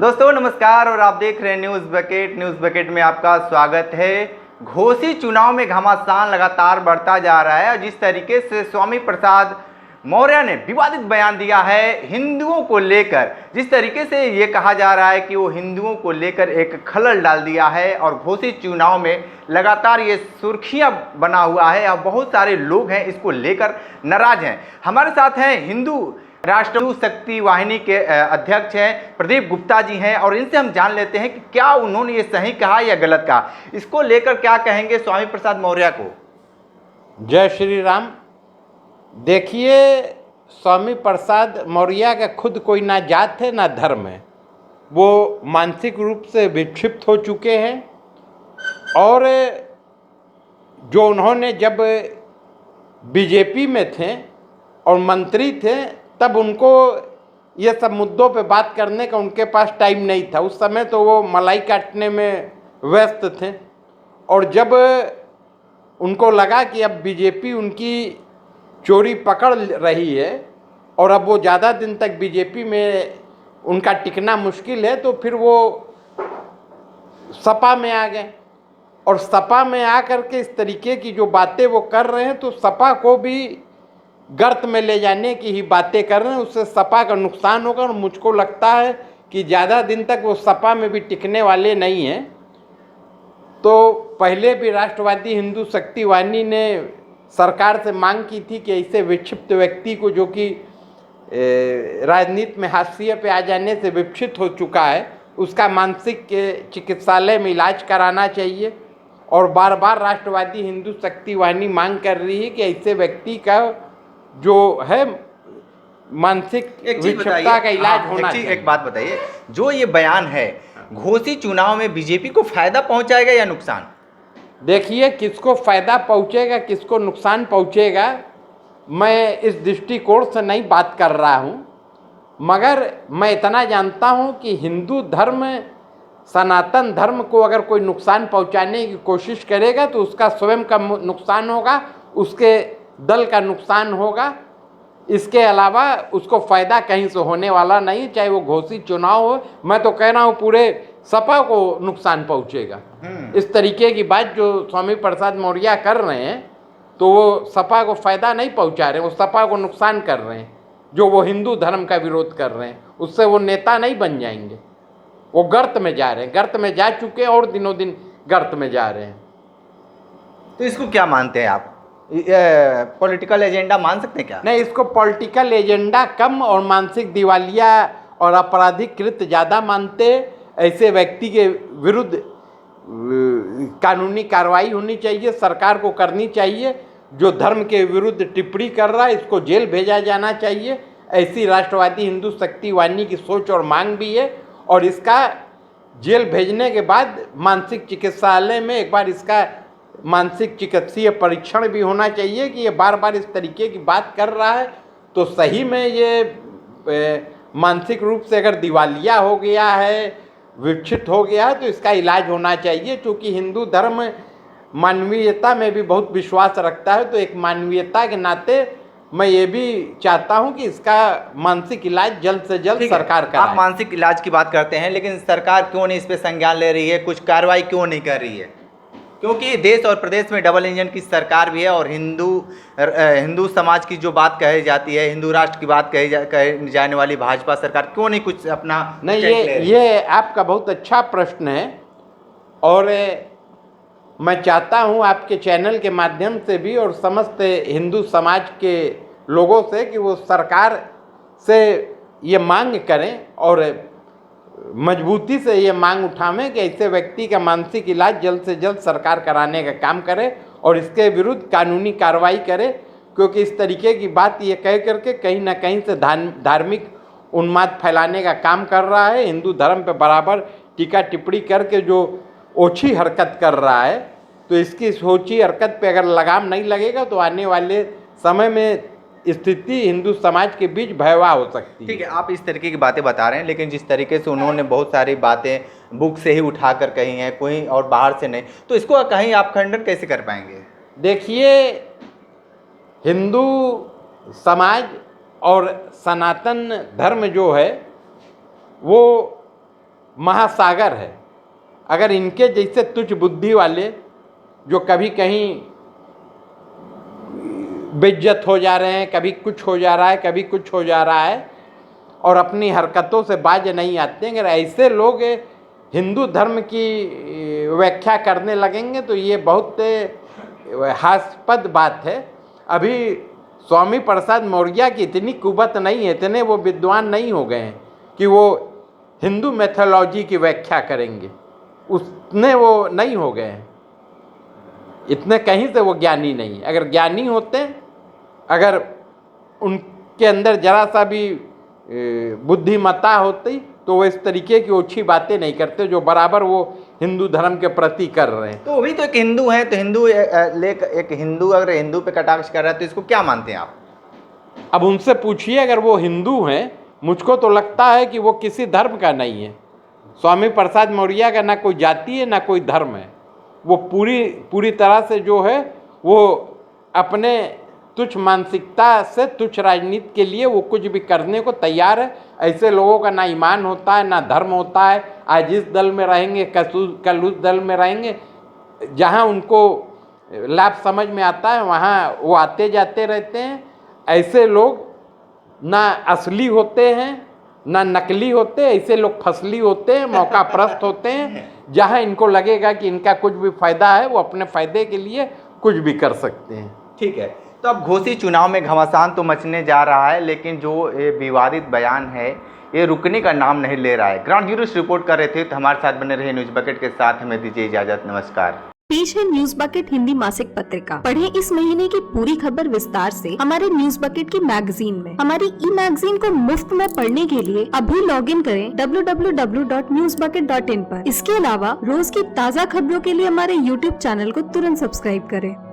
दोस्तों नमस्कार और आप देख रहे हैं न्यूज़ बकेट। न्यूज़ बकेट में आपका स्वागत है। घोसी चुनाव में घमासान लगातार बढ़ता जा रहा है और जिस तरीके से स्वामी प्रसाद मौर्य ने विवादित बयान दिया है हिंदुओं को लेकर, जिस तरीके से ये कहा जा रहा है कि वो हिंदुओं को लेकर एक खलल डाल दिया है और घोसी चुनाव में लगातार ये सुर्खियां बना हुआ है और बहुत सारे लोग हैं इसको लेकर नाराज हैं। हमारे साथ हैं हिंदू राष्ट्र शक्ति वाहिनी के अध्यक्ष हैं प्रदीप गुप्ता जी हैं और इनसे हम जान लेते हैं कि क्या उन्होंने ये सही कहा या गलत कहा, इसको लेकर क्या कहेंगे स्वामी प्रसाद मौर्य को। जय श्री राम। देखिए, स्वामी प्रसाद मौर्य का खुद कोई ना जात है ना धर्म है, वो मानसिक रूप से विक्षिप्त हो चुके हैं। और जो उन्होंने जब बीजेपी में थे और मंत्री थे तब उनको ये सब मुद्दों पे बात करने का उनके पास टाइम नहीं था। उस समय तो वो मलाई काटने में व्यस्त थे और जब उनको लगा कि अब बीजेपी उनकी चोरी पकड़ रही है और अब वो ज़्यादा दिन तक बीजेपी में उनका टिकना मुश्किल है, तो फिर वो सपा में आ गए। और सपा में आ करके इस तरीके की जो बातें वो कर रहे हैं तो सपा को भी गर्त में ले जाने की ही बातें कर रहे हैं, उससे सपा का नुकसान होगा। और मुझको लगता है कि ज़्यादा दिन तक वो सपा में भी टिकने वाले नहीं हैं। तो पहले भी राष्ट्रवादी हिंदू शक्ति वाहिनी ने सरकार से मांग की थी कि ऐसे विक्षिप्त व्यक्ति को, जो कि राजनीति में हाशिए पे आ जाने से विक्षिप्त हो चुका है, उसका मानसिक चिकित्सालय में इलाज कराना चाहिए। और बार बार राष्ट्रवादी हिंदू शक्ति वाहिनी मांग कर रही है कि ऐसे व्यक्ति का जो है मानसिक विक्षिप्तता का इलाज होना चाहिए। एक बात बताइए, जो ये बयान है घोसी चुनाव में बीजेपी को फायदा पहुंचाएगा या नुकसान? देखिए, किसको फायदा पहुंचेगा किसको नुकसान पहुंचेगा मैं इस दृष्टिकोण से नहीं बात कर रहा हूं, मगर मैं इतना जानता हूं कि हिंदू धर्म, सनातन धर्म को अगर कोई नुकसान पहुंचाने की कोशिश करेगा तो उसका स्वयं का नुकसान होगा, उसके दल का नुकसान होगा। इसके अलावा उसको फ़ायदा कहीं से होने वाला नहीं, चाहे वो घोसी चुनाव हो। मैं तो कह रहा हूँ पूरे सपा को नुकसान पहुँचेगा। इस तरीके की बात जो स्वामी प्रसाद मौर्य कर रहे हैं तो वो सपा को फ़ायदा नहीं पहुँचा रहे हैं, वो सपा को नुकसान कर रहे हैं। जो वो हिंदू धर्म का विरोध कर रहे हैं उससे वो नेता नहीं बन जाएंगे, वो गर्त में जा रहे हैं, गर्त में जा चुके हैं और दिनों दिन गर्त में जा रहे हैं। तो इसको क्या मानते हैं आप, पॉलिटिकल एजेंडा मान सकते हैं क्या? नहीं, इसको पॉलिटिकल एजेंडा कम और मानसिक दिवालिया और आपराधिक कृत्य ज़्यादा मानते। ऐसे व्यक्ति के विरुद्ध कानूनी कार्रवाई होनी चाहिए, सरकार को करनी चाहिए। जो धर्म के विरुद्ध टिप्पणी कर रहा है इसको जेल भेजा जाना चाहिए। ऐसी राष्ट्रवादी हिंदू शक्ति वाहिनी की सोच और मांग भी है। और इसका जेल भेजने के बाद मानसिक चिकित्सालय में एक बार इसका मानसिक चिकित्सीय परीक्षण भी होना चाहिए कि ये बार बार इस तरीके की बात कर रहा है तो सही में ये मानसिक रूप से अगर दिवालिया हो गया है, विक्षिप्त हो गया है, तो इसका इलाज होना चाहिए। क्योंकि हिंदू धर्म मानवीयता में भी बहुत विश्वास रखता है, तो एक मानवीयता के नाते मैं ये भी चाहता हूं कि इसका मानसिक इलाज जल्द से जल्द सरकार कराए। आप मानसिक इलाज की बात करते हैं, लेकिन सरकार क्यों नहीं इस पर संज्ञान ले रही है, कुछ कार्रवाई क्यों नहीं कर रही है? क्योंकि देश और प्रदेश में डबल इंजन की सरकार भी है और हिंदू समाज की जो बात कही जाती है, हिंदू राष्ट्र की बात कही जाने वाली भाजपा सरकार क्यों नहीं कुछ अपना नहीं। ये आपका बहुत अच्छा प्रश्न है और मैं चाहता हूं आपके चैनल के माध्यम से भी और समस्त हिंदू समाज के लोगों से कि वो सरकार से ये मांग करें और मजबूती से ये मांग उठावें कि ऐसे व्यक्ति का मानसिक इलाज जल्द से जल्द सरकार कराने का काम करे और इसके विरुद्ध कानूनी कार्रवाई करे। क्योंकि इस तरीके की बात ये कह करके कहीं ना कहीं से धार्मिक उन्माद फैलाने का काम कर रहा है। हिंदू धर्म पे बराबर टीका टिप्पणी करके जो ओछी हरकत कर रहा है, तो इसकी इस ओछी हरकत पे अगर लगाम नहीं लगेगा तो आने वाले समय में स्थिति हिंदू समाज के बीच भयावह हो सकती है। ठीक है, आप इस तरीके की बातें बता रहे हैं, लेकिन जिस तरीके से उन्होंने बहुत सारी बातें बुक से ही उठा कर कही हैं, कोई और बाहर से नहीं, तो इसको कहीं आप खंडन कैसे कर पाएंगे? देखिए, हिंदू समाज और सनातन धर्म जो है वो महासागर है। अगर इनके जैसे तुच्छ बुद्धि वाले जो कभी कहीं बेइज्जत हो जा रहे हैं, कभी कुछ हो जा रहा है, कभी कुछ हो जा रहा है और अपनी हरकतों से बाज नहीं आते हैं, अगर ऐसे लोग हिंदू धर्म की व्याख्या करने लगेंगे तो ये बहुत हास्यास्पद बात है। अभी स्वामी प्रसाद मौर्य की इतनी कुवत नहीं है, इतने वो विद्वान नहीं हो गए हैं कि वो हिंदू मैथोलॉजी की व्याख्या करेंगे, उतने वो नहीं हो गए हैं, इतने कहीं से वो ज्ञानी नहीं। अगर ज्ञानी होते, अगर उनके अंदर जरा सा भी बुद्धिमत्ता होती तो वो इस तरीके की ओछी बातें नहीं करते जो बराबर वो हिंदू धर्म के प्रति कर रहे हैं। तो वो भी तो एक हिंदू हैं, तो हिंदू एक हिंदू अगर हिंदू पे कटाक्ष कर रहा है तो इसको क्या मानते हैं आप? अब उनसे पूछिए, अगर वो हिंदू हैं, मुझको तो लगता है कि वो किसी धर्म का नहीं है। स्वामी प्रसाद मौर्य का ना कोई जाति है ना कोई धर्म है, वो पूरी तरह से जो है वो अपने तुच्छ मानसिकता से तुच्छ राजनीति के लिए वो कुछ भी करने को तैयार है। ऐसे लोगों का ना ईमान होता है ना धर्म होता है। आज इस दल में रहेंगे, कल उस दल में रहेंगे, जहाँ उनको लाभ समझ में आता है वहाँ वो आते जाते रहते हैं। ऐसे लोग ना असली होते हैं ना नकली होते, ऐसे लोग फसली होते हैं, मौका प्रस्त होते हैं। जहाँ इनको लगेगा कि इनका कुछ भी फायदा है वो अपने फायदे के लिए कुछ भी कर सकते हैं। ठीक है, तो अब घोसी चुनाव में घमासान तो मचने जा रहा है, लेकिन जो ये विवादित बयान है ये रुकने का नाम नहीं ले रहा है। ग्राउंड जीरो से रिपोर्ट कर रहे थे, तो हमारे साथ बने रहे न्यूज बकेट के साथ। हमें दीजिए इजाजत, नमस्कार। पेश है न्यूज बकेट हिंदी मासिक पत्रिका। पढ़ें इस महीने की पूरी खबर विस्तार से हमारे न्यूज बकेट की मैगजीन में। हमारी ई मैगजीन को मुफ्त में पढ़ने के लिए अभी लॉगिन करें www.newsbucket.in पर। इसके अलावा रोज की ताज़ा खबरों के लिए हमारे YouTube चैनल को तुरंत सब्सक्राइब करें।